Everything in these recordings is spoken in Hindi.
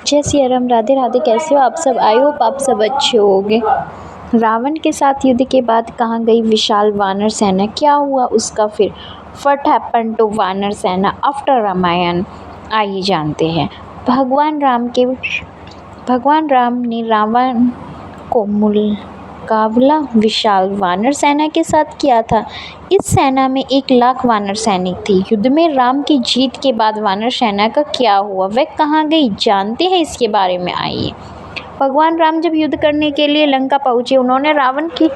जय सिया राम, राधे राधे। कैसे हो आप सब? आई होप आप सब अच्छे होंगे। रावण के साथ युद्ध के बाद कहाँ गई विशाल वानर सेना? क्या हुआ उसका फिर? व्हाट हैपेंड टू वानर सेना आफ्टर रामायण? आइए जानते हैं। भगवान राम ने रावण को मुकाबला विशाल वानर सेना के साथ किया था। इस सेना में 1,00,000 वानर सैनिक थे। युद्ध में राम की जीत के बाद वानर सेना का क्या हुआ, वह कहाँ गई, जानते हैं इसके बारे में। आइए। भगवान राम जब युद्ध करने के लिए लंका पहुंचे, उन्होंने रावण की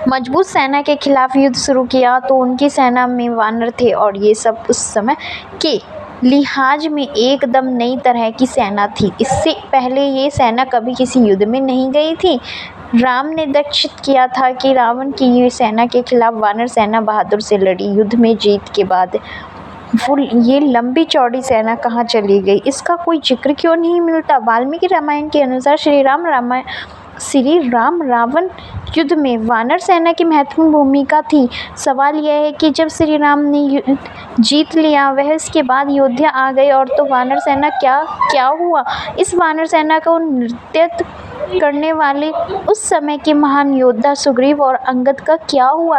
मजबूत सेना के खिलाफ युद्ध शुरू किया। तो उनकी सेना में वानर थे और ये सब उस समय के लिहाज में एकदम नई तरह की सेना थी। इससे पहले ये सेना कभी किसी युद्ध में नहीं गई थी। राम ने दक्षित किया था कि रावण की ये सेना के खिलाफ वानर सेना बहादुर से लड़ी। युद्ध में जीत के बाद ये लंबी चौड़ी सेना कहाँ चली गई, इसका कोई जिक्र क्यों नहीं मिलता? वाल्मीकि रामायण के अनुसार श्री राम रावण युद्ध में वानर सेना की महत्वपूर्ण भूमिका थी। सवाल यह है कि जब श्री राम ने युद्ध जीत लिया, वह इसके बाद अयोध्या आ गए और तो वानर सेना क्या हुआ? इस वानर सेना को नेतृत्व करने वाले उस समय के महान योद्धा सुग्रीव और अंगद का क्या हुआ?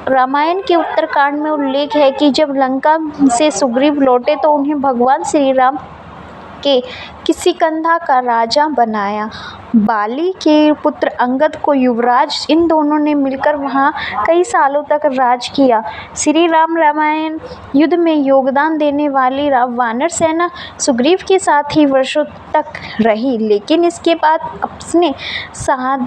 रामायण के उत्तरकांड में उल्लेख है कि जब लंका से सुग्रीव लौटे तो उन्हें भगवान श्री राम के किष्किंधा का राजा बनाया। बाली के पुत्र अंगद को युवराज, इन दोनों ने मिलकर वहां कई सालों तक राज किया। श्री राम रामायण युद्ध में योगदान देने वाली वानर सेना सुग्रीव के साथ ही वर्षों तक रही, लेकिन इसके बाद अपने साथ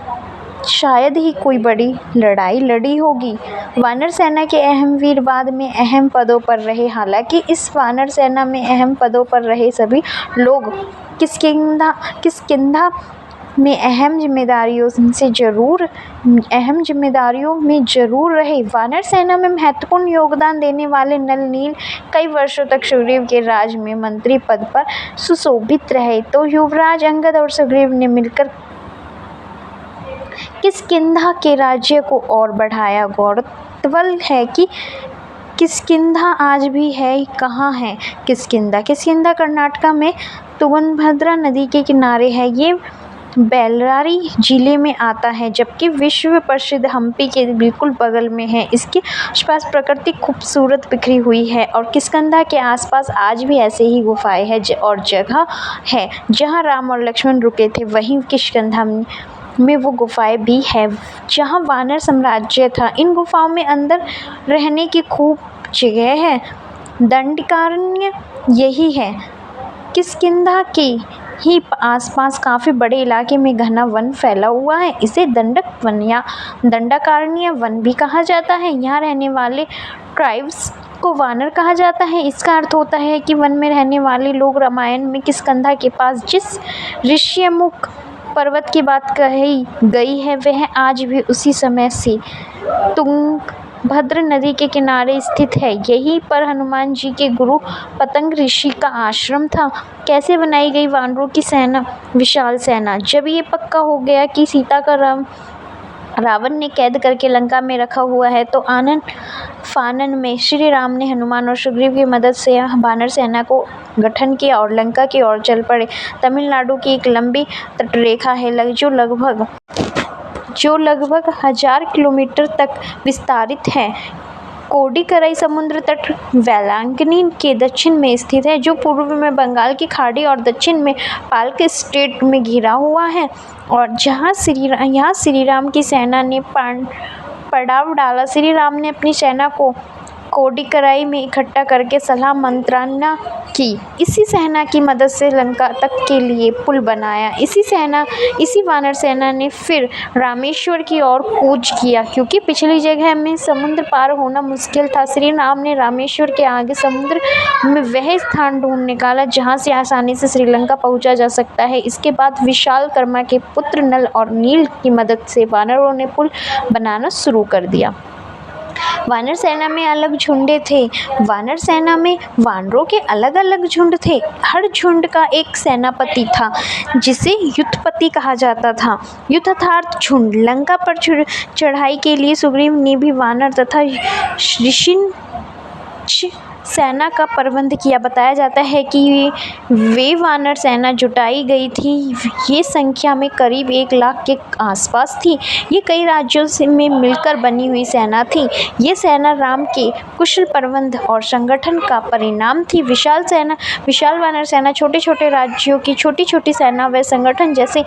शायद ही कोई बड़ी लड़ाई लड़ी होगी। वानर सेना के अहम वीर बाद में अहम पदों पर रहे। हालांकि इस वानर सेना में अहम पदों पर रहे सभी लोग किष्किंधा में अहम जिम्मेदारियों में जरूर रहे। वानर सेना में महत्वपूर्ण योगदान देने वाले नल नील कई वर्षों तक सुग्रीव के राज में मंत्री पद पर सुशोभित रहे। तो युवराज अंगद और सुग्रीव ने मिलकर किष्किंधा के राज्य को और बढ़ाया। गौरतलब है कि किष्किंधा आज भी है। कहाँ है किष्किंधा कर्नाटक में तुंगभद्रा नदी के किनारे है। ये बेल्लारी जिले में आता है, जबकि विश्व प्रसिद्ध हम्पी के बिल्कुल बगल में है। इसके आसपास प्रकृति खूबसूरत बिखरी हुई है और किष्किंधा के आसपास आज भी ऐसे ही गुफाएं हैं और जगह है जहां राम और लक्ष्मण रुके थे। वहीं किष्किंधा में वो गुफाएं भी है जहां वानर साम्राज्य था। इन गुफाओं में अंदर रहने की खूब जगह है। दंडकारण्य यही है। किष्किंधा के ही आसपास काफी बड़े इलाके में घना वन फैला हुआ है। इसे दंडक वन या दंडकारण्य वन भी कहा जाता है। यहाँ रहने वाले ट्राइब्स को वानर कहा जाता है। इसका अर्थ होता है कि वन में रहने वाले लोग। रामायण में किष्किंधा के पास जिस ऋष्यमुख पर्वत की बात कही गई है, वह आज भी उसी समय से तुंगभद्रा नदी के किनारे स्थित है। यहीं पर हनुमान जी के गुरु पतंग ऋषि का आश्रम था। कैसे बनाई गई वानरों की सेना, विशाल सेना? जब ये पक्का हो गया कि सीता का रावण ने कैद करके लंका में रखा हुआ है, तो आनन फानन में श्री राम ने हनुमान और सुग्रीव की मदद से वानर सेना को गठन किया और लंका की ओर चल पड़े। तमिलनाडु की एक लंबी तटरेखा है जो लगभग 1000 किलोमीटर तक विस्तारित है। कोडिकराई समुद्र तट वेलांगनी के दक्षिण में स्थित है, जो पूर्व में बंगाल की खाड़ी और दक्षिण में पालक स्टेट में घिरा हुआ है, और यहाँ श्री राम की सेना ने पड़ाव डाला। श्री राम ने अपनी सेना को कोडिकराई में इकट्ठा करके सलाह मंत्रणा की। इसी सेना की मदद से लंका तक के लिए पुल बनाया। इसी वानर सेना ने फिर रामेश्वर की ओर कूच किया, क्योंकि पिछली जगह में समुद्र पार होना मुश्किल था। श्री राम ने रामेश्वर के आगे समुद्र में वह स्थान ढूंढ निकाला जहां से आसानी से श्रीलंका पहुंचा जा सकता है। इसके बाद विशालकर्मा के पुत्र नल और नील की मदद से वानरों ने पुल बनाना शुरू कर दिया। वानर सेना में अलग झुंडे थे। वानर सेना में वानरों के अलग अलग झुंड थे। हर झुंड का एक सेनापति था, जिसे युद्धपति कहा जाता था। युद्धार्थ झुंड लंका पर चढ़ाई के लिए सुग्रीव ने भी वानर तथा सेना का प्रबंध किया। बताया जाता है कि वे वानर सेना जुटाई गई थी, ये संख्या में करीब 1 लाख के आसपास थी। ये कई राज्यों से में मिलकर बनी हुई सेना थी। ये सेना राम के कुशल प्रबंध और संगठन का परिणाम थी। विशाल वानर सेना छोटे-छोटे राज्यों की छोटी-छोटी सेना व संगठन जैसे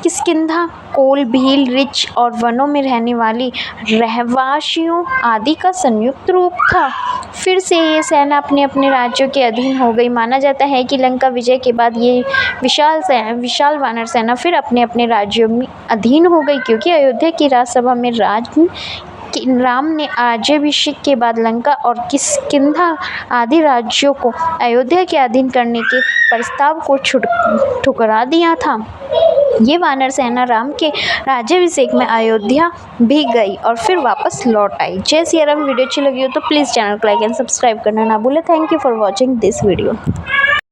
किष्किंधा, कोल, भील, रिच और वनों में रहने वाली रहवासियों आदि का संयुक्त रूप था। फिर से ये सेना अपने-अपने राज्यों के अधीन हो गई। माना जाता है कि लंका विजय के बाद ये विशाल वानर सेना फिर अपने-अपने राज्यों में अधीन हो गई, क्योंकि अयोध्या की राजसभा में राम ने राज्याभिषेक के बाद लंका और किष्किंधा आदि राज्यों को अयोध्या के अधीन करने के प्रस्ताव को ठुकरा दिया था। ये वानर सेना राम के राज्याभिषेक में अयोध्या भी गई और फिर वापस लौट आई। जय सिया राम। वीडियो अच्छी लगी हो तो प्लीज़ चैनल को लाइक एंड सब्सक्राइब करना ना भूलें। Thank you for watching this video.